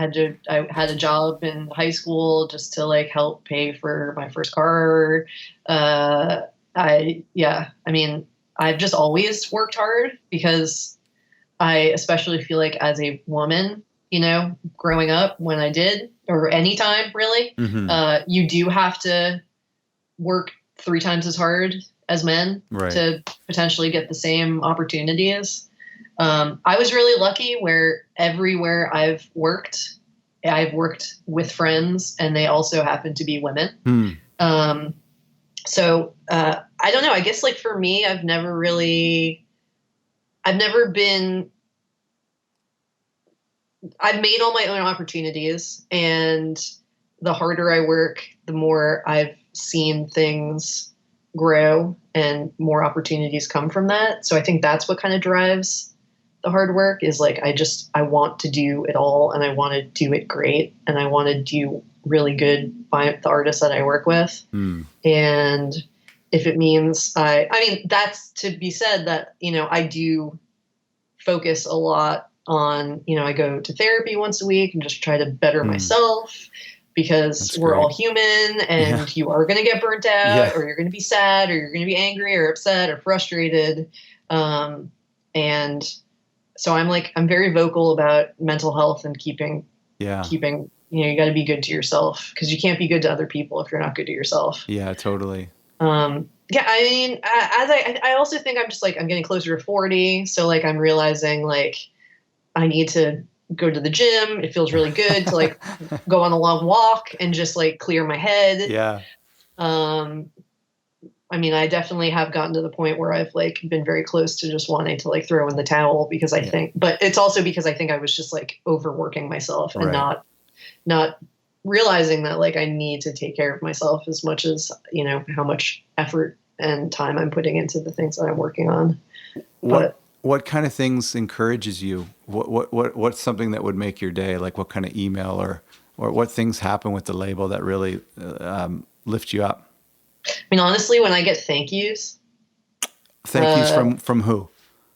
had a job in high school just to like help pay for my first car. I mean, I've just always worked hard because I especially feel like as a woman, growing up when I did, or anytime really, you do have to work 3 times as hard as men to potentially get the same opportunities. I was really lucky where everywhere I've worked with friends and they also happen to be women. So I don't know. I guess like for me, I've never I've made all my own opportunities, and the harder I work, the more I've seen things grow and more opportunities come from that. So I think that's what kind of drives the hard work, is like, I want to do it all, and I want to do it great, and I want to do really good by the artists that I work with. And if it means I mean, that's to be said that, I do focus a lot on, I go to therapy once a week and just try to better myself, because we're all human, and you are going to get burnt out, or you're going to be sad, or you're going to be angry or upset or frustrated. And so I'm very vocal about mental health and keeping, you got to be good to yourself, because you can't be good to other people if you're not good to yourself. Yeah, totally. I mean, I also think I'm just like, I'm getting closer to 40. So like, I'm realizing like I need to go to the gym. It feels really good to like go on a long walk and just like clear my head. Yeah. I mean, I definitely have gotten to the point where I've like been very close to just wanting to like throw in the towel, because I think, but it's also because I think I was just like overworking myself and not realizing that like I need to take care of myself as much as, how much effort and time I'm putting into the things that I'm working on. What kind of things encourages you? What's something that would make your day? Like, what kind of email or what things happen with the label that really lift you up? I mean, honestly, when I get thank yous from who?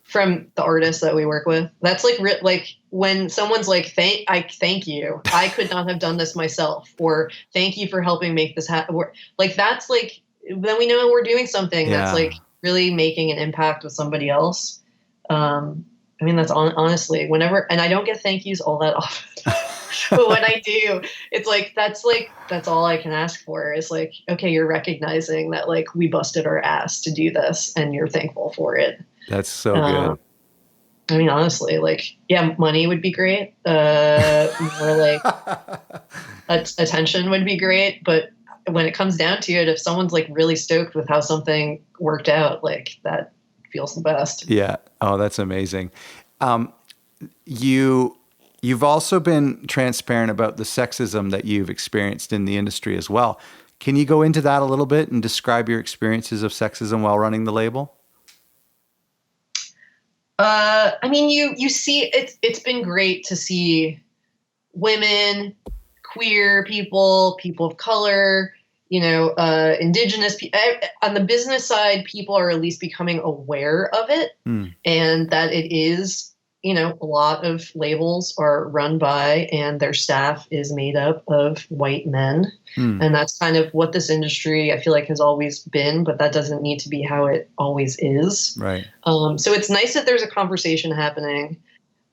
From the artists that we work with. That's like like when someone's like, thank you. I could not have done this myself, or thank you for helping make this happen. Like, that's like then we know we're doing something that's Yeah. like really making an impact with somebody else. I mean, that's honestly whenever, and I don't get thank yous all that often. But when I do, it's that's all I can ask for is like, okay, you're recognizing that like we busted our ass to do this and you're thankful for it. That's so Um, good. I mean, honestly, like, yeah, money would be great. More like attention would be great. But when it comes down to it, if someone's like really stoked with how something worked out, like that feels the best. Yeah. Oh, that's amazing. Um, you've also been transparent about the sexism that you've experienced in the industry as well. Can you go into that a little bit and describe your experiences of sexism while running the label? I mean, you see, it's been great to see women, queer people, people of color, indigenous on the business side, people are at least becoming aware of it, Mm. and that it is, a lot of labels are run by and their staff is made up of white men. Mm. And that's kind of what this industry, I feel like, has always been, but that doesn't need to be how it always is. Right. So it's nice that there's a conversation happening.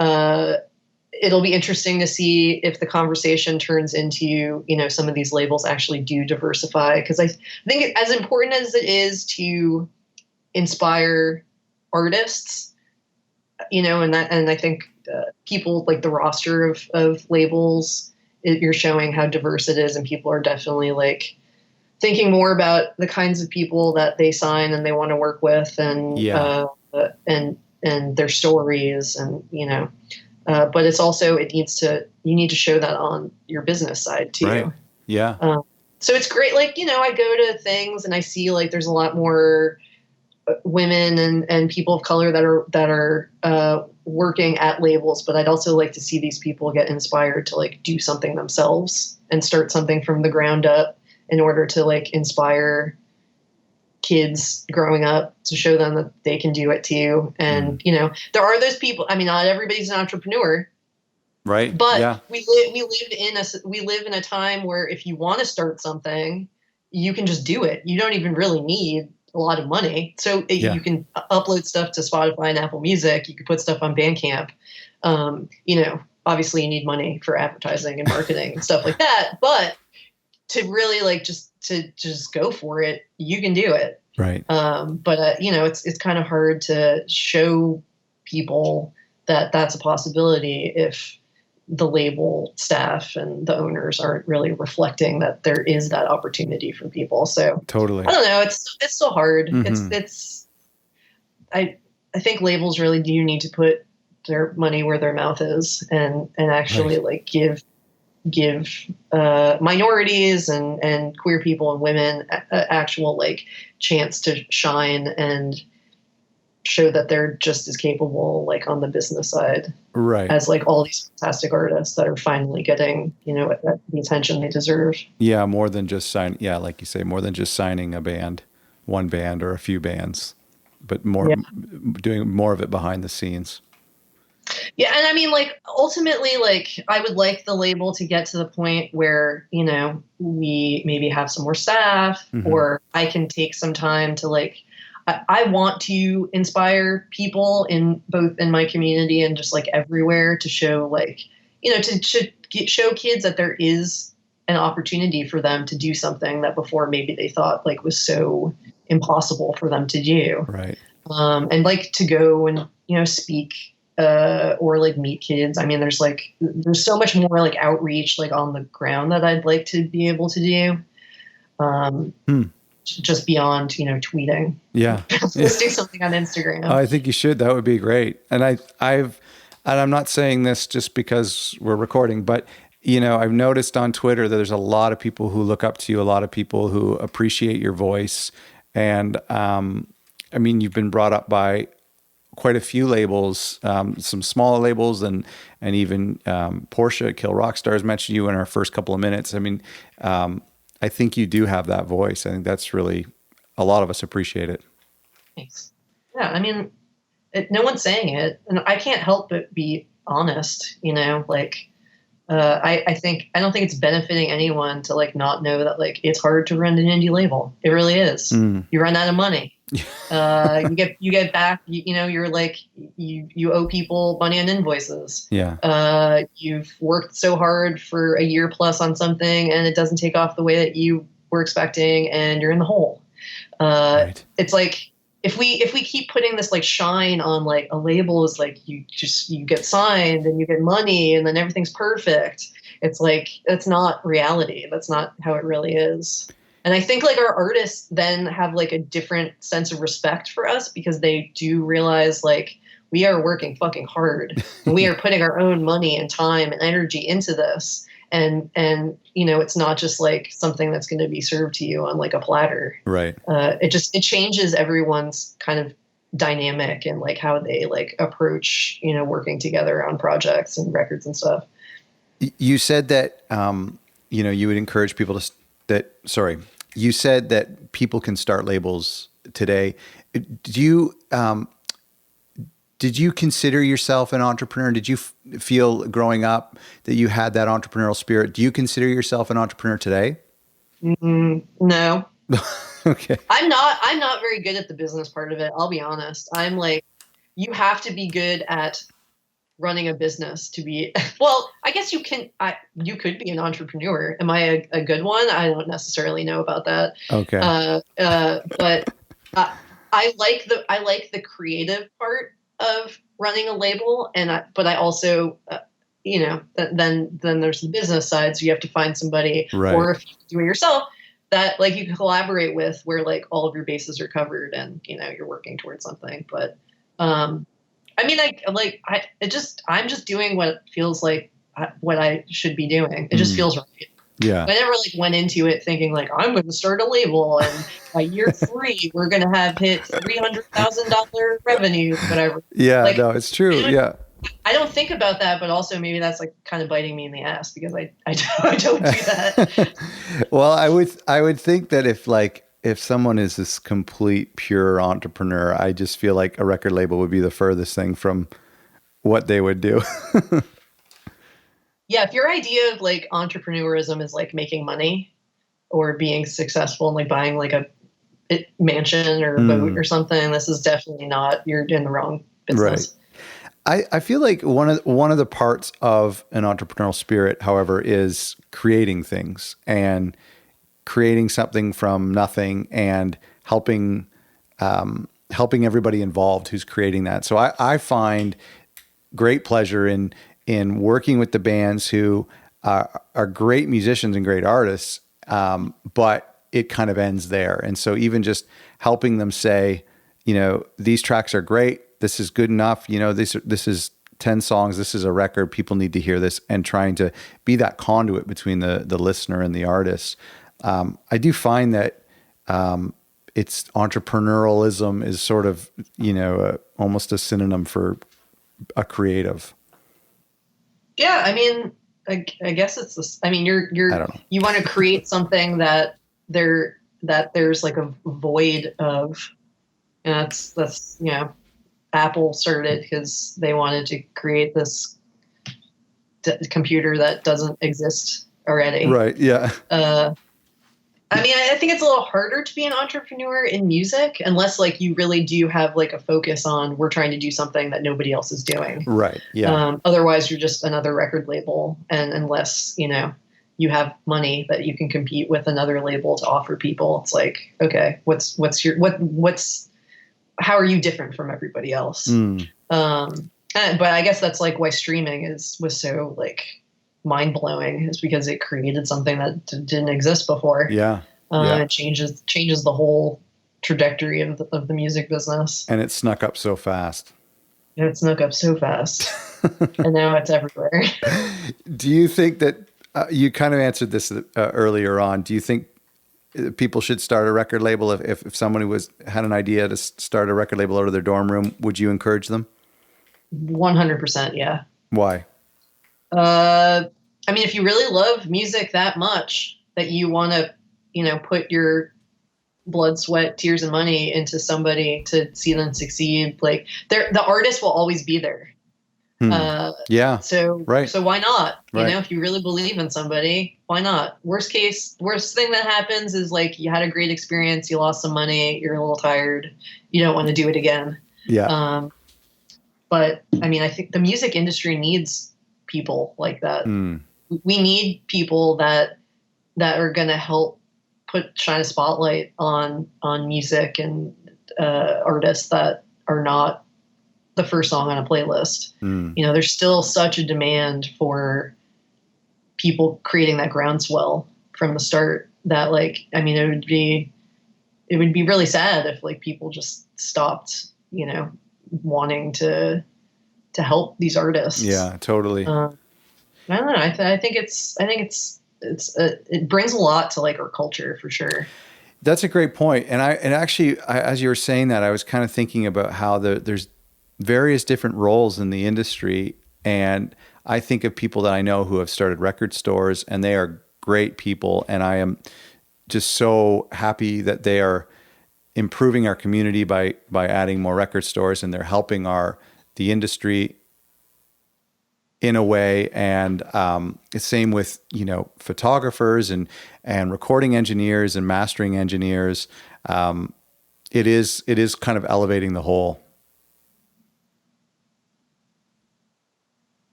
It'll be interesting to see if the conversation turns into, some of these labels actually do diversify. Because I think as important as it is to inspire artists, and I think people like the roster of labels, you're showing how diverse it is, and people are definitely like thinking more about the kinds of people that they sign and they want to work with, and Yeah. and their stories, and but it's also you need to show that on your business side too. Right. Yeah. So it's great. Like, I go to things and I see like there's a lot more women and people of color that are working at labels, but I'd also like to see these people get inspired to like do something themselves and start something from the ground up in order to like inspire kids growing up, to show them that they can do it too. And there are those people. I mean, not everybody's an entrepreneur, Right. but Yeah. we live in a time where if you want to start something, you can just do it. You don't even really need a lot of money. So Yeah. you can upload stuff to Spotify and Apple Music. You can put stuff on Bandcamp. Obviously you need money for advertising and marketing and stuff like that. But to really like just go for it, you can do it. Right. But it's kind of hard to show people that that's a possibility if the label staff and the owners aren't really reflecting that there is that opportunity for people. So Totally. I don't know. It's still hard. Mm-hmm. I think labels really do need to put their money where their mouth is and actually like give minorities and queer people and women a actual like chance to shine and show that they're just as capable like on the business side as like all these fantastic artists that are finally getting the attention they deserve. Yeah, more than just like you say, more than just signing one band or a few bands, but doing more of it behind the scenes. Yeah, and I mean, like, ultimately, like, I would like the label to get to the point where, we maybe have some more staff, or I can take some time to, like, I want to inspire people in both in my community and just, like, everywhere to show, like, show kids that there is an opportunity for them to do something that before maybe they thought, like, was so impossible for them to do. Right. And, like, to go and, speak or like meet kids. I mean, there's so much more like outreach like on the ground that I'd like to be able to do. Just beyond, tweeting. Yeah. Let's do something on Instagram. I think you should. That would be great. And I'm not saying this just because we're recording, but I've noticed on Twitter that there's a lot of people who look up to you, a lot of people who appreciate your voice. And, I mean, you've been brought up by quite a few labels, some smaller labels, and even Portia, Kill Rock Stars mentioned you in our first couple of minutes. I mean, I think you do have that voice. I think that's really, a lot of us appreciate it. Thanks. Yeah, I mean, no one's saying it, and I can't help but be honest. Like I don't think it's benefiting anyone to like not know that like it's hard to run an indie label. It really is. You run out of money. You get back. You know, you're like you owe people money on invoices. Yeah. You've worked so hard for a year plus on something, and it doesn't take off the way that you were expecting, and you're in the hole. Right. It's like if we keep putting this like shine on like a label is like you get signed and you get money and then everything's perfect. It's like that's not reality. That's not how it really is. And I think like our artists then have like a different sense of respect for us because they do realize like we are working fucking hard and we are putting our own money and time and energy into this. And you know, it's not just like something that's going to be served to you on like a platter. Right. It changes everyone's kind of dynamic and like how they like approach, you know, working together on projects and records and stuff. You said that, you know, you would encourage people you said that people can start labels today. Did you consider yourself an entrepreneur? Did you feel growing up that you had that entrepreneurial spirit? Do you consider yourself an entrepreneur today? No. Okay. I'm not very good at the business part of it. I'll be honest. I'm like, you have to be good at running a business to be, well, I guess you could be an entrepreneur. Am I a good one? I don't necessarily know about that. Okay. But I like the creative part of running a label, but I also, you know, then there's the business side. So you have to find somebody, right. Or if you do it yourself, that like you can collaborate with, where like all of your bases are covered, and you know you're working towards something. But I mean, I'm just doing what feels like what I should be doing. It just feels right. Yeah. I never like went into it thinking like I'm going to start a label and by year 3 we're going to have hit $300,000 revenue, whatever. Yeah, like, no, it's true. Yeah. I don't think about that, but also maybe that's like kind of biting me in the ass because I don't do that. Well, I would think that if someone is this complete pure entrepreneur, I just feel like a record label would be the furthest thing from what they would do. Yeah, if your idea of like entrepreneurism is like making money or being successful and like buying like a mansion or a boat or something, this is definitely not, you're in the wrong business. Right. I feel like one of the parts of an entrepreneurial spirit, however, is creating things and creating something from nothing and helping everybody involved who's creating that. So I find great pleasure in working with the bands who are great musicians and great artists, but it kind of ends there. And so even just helping them say, you know, these tracks are great, this is good enough, you know, this is 10 songs, this is a record, people need to hear this, and trying to be that conduit between the listener and the artist. I do find that it's entrepreneurialism is sort of, you know, almost a synonym for a creative. Yeah, I mean, I guess it's this. I mean, you want to create something that there's like a void of, and that's you know, Apple started because they wanted to create this computer that doesn't exist already. Right. Yeah. I mean, I think it's a little harder to be an entrepreneur in music unless like you really do have like a focus on we're trying to do something that nobody else is doing. Right. Yeah. Otherwise, you're just another record label, and unless you know you have money that you can compete with another label to offer people, it's like okay, how are you different from everybody else? But I guess that's like why streaming was so like mind blowing, is because it created something that didn't exist before. Yeah. It changes the whole trajectory of the music business. And it snuck up so fast. It snuck up so fast, and now it's everywhere. Do you think that you kind of answered this earlier on? Do you think people should start a record label if somebody had an idea to start a record label out of their dorm room? Would you encourage them? 100%. Yeah. Why? I mean, if you really love music that much that you want to, you know, put your blood, sweat, tears, and money into somebody to see them succeed, like the artist will always be there. Yeah. So Right. so why not? You Right. know, if you really believe in somebody, why not? Worst thing that happens is like you had a great experience, you lost some money, you're a little tired, you don't want to do it again. Yeah. Um, but I mean, I think the music industry needs people like that. Mm. We need people that are going to help shine a spotlight on music and artists that are not the first song on a playlist. Mm. You know, there's still such a demand for people creating that groundswell from the start that, like, I mean, it would be really sad if like people just stopped, you know, wanting to help these artists. Yeah, totally. I don't know. I think it brings a lot to like our culture for sure. That's a great point. And as you were saying that, I was kind of thinking about how there's various different roles in the industry. And I think of people that I know who have started record stores, and they are great people. And I am just so happy that they are improving our community by adding more record stores, and they're helping the industry in a way. And the same with, you know, photographers and recording engineers and mastering engineers. It is kind of elevating the whole.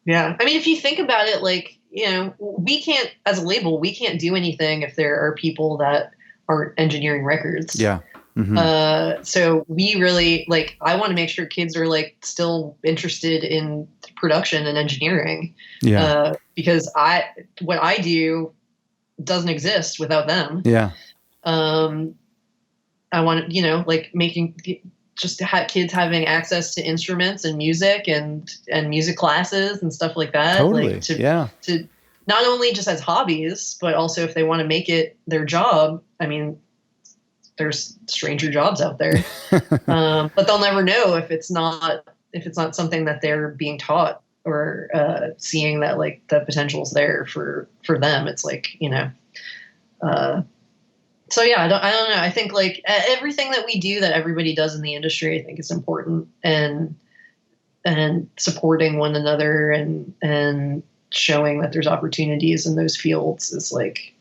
Yeah. I mean, if you think about it, like, you know, we can't, as a label, we can't do anything if there are people that aren't engineering records. Yeah. Mm-hmm. So we really, like, I want to make sure kids are like still interested in production and engineering. Yeah. Because what I do doesn't exist without them. Yeah. I want, you know, like just to have kids having access to instruments and music and music classes and stuff like that. Totally. Like to not only just as hobbies, but also if they want to make it their job. I mean, there's stranger jobs out there, but they'll never know if it's not something that they're being taught or seeing that like the potential's there for them. It's like, you know, so yeah, I don't know. I think like everything that we do, that everybody does in the industry, I think is important, and supporting one another and showing that there's opportunities in those fields is like,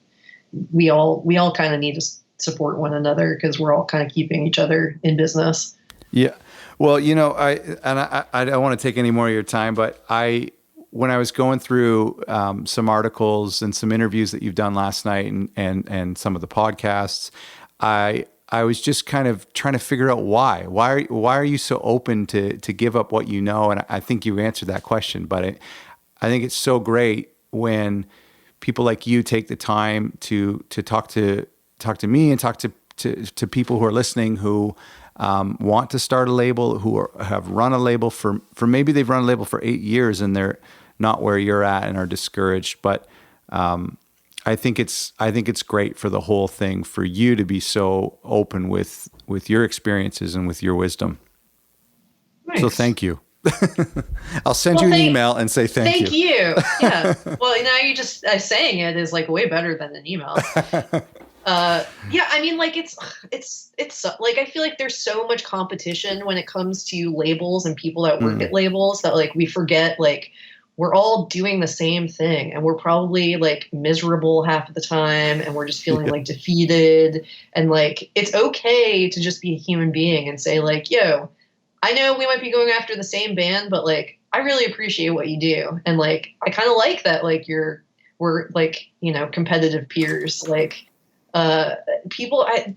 we all kind of need to support one another because we're all kind of keeping each other in business. Yeah. Well, you know, I don't want to take any more of your time, but when I was going through some articles and some interviews that you've done last night and some of the podcasts, I was just kind of trying to figure out why are you so open to give up what you know? And I think you answered that question, but I think it's so great when people like you take the time to talk to me and talk to people who are listening who want to start a label, who have run a label for maybe they've run a label for 8 years and they're not where you're at and are discouraged. But I think it's great for the whole thing for you to be so open with your experiences and with your wisdom. Thanks. So thank you. I'll send you an email and say thank you. Thank you. Yeah. Well, now you just saying it is like way better than an email. Yeah, I mean, like it's like I feel like there's so much competition when it comes to labels and people that work at labels that like we forget like we're all doing the same thing and we're probably like miserable half of the time and we're just feeling like defeated, and like it's okay to just be a human being and say like, yo, I know we might be going after the same band, but like I really appreciate what you do, and like I kind of like that like we're like, you know, competitive peers. Like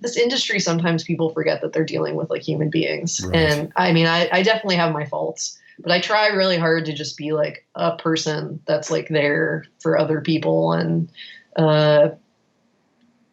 this industry, sometimes people forget that they're dealing with like human beings. Right. And I mean, I definitely have my faults, but I try really hard to just be like a person that's like there for other people and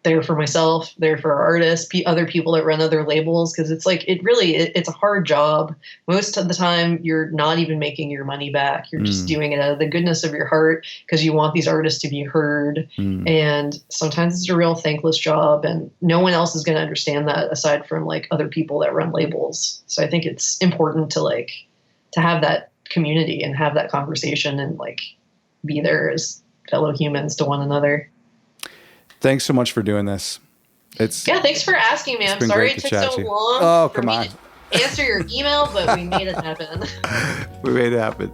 there for myself, there for artists, other people that run other labels. Cause it's like, it's a hard job. Most of the time you're not even making your money back. You're just doing it out of the goodness of your heart because you want these artists to be heard. And sometimes it's a real thankless job and no one else is going to understand that aside from like other people that run labels. So I think it's important to have that community and have that conversation and like be there as fellow humans to one another. Thanks so much for doing this. Thanks for asking me. I'm sorry it took so long. Oh, come on. answer your email, but we made it happen. We made it happen.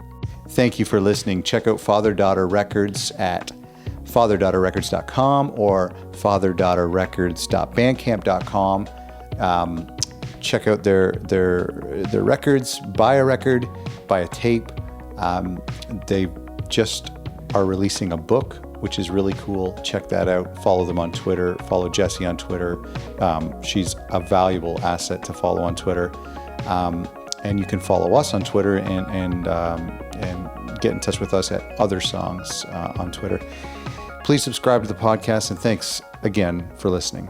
Thank you for listening. Check out Father Daughter Records at fatherdaughterrecords.com or fatherdaughterrecords.bandcamp.com. Check out their records. Buy a record, buy a tape. They just are releasing a book, which is really cool. Check that out. Follow them on Twitter. Follow Jessie on Twitter. She's a valuable asset to follow on Twitter. And you can follow us on Twitter and get in touch with us at Other Songs on Twitter. Please subscribe to the podcast, and thanks again for listening.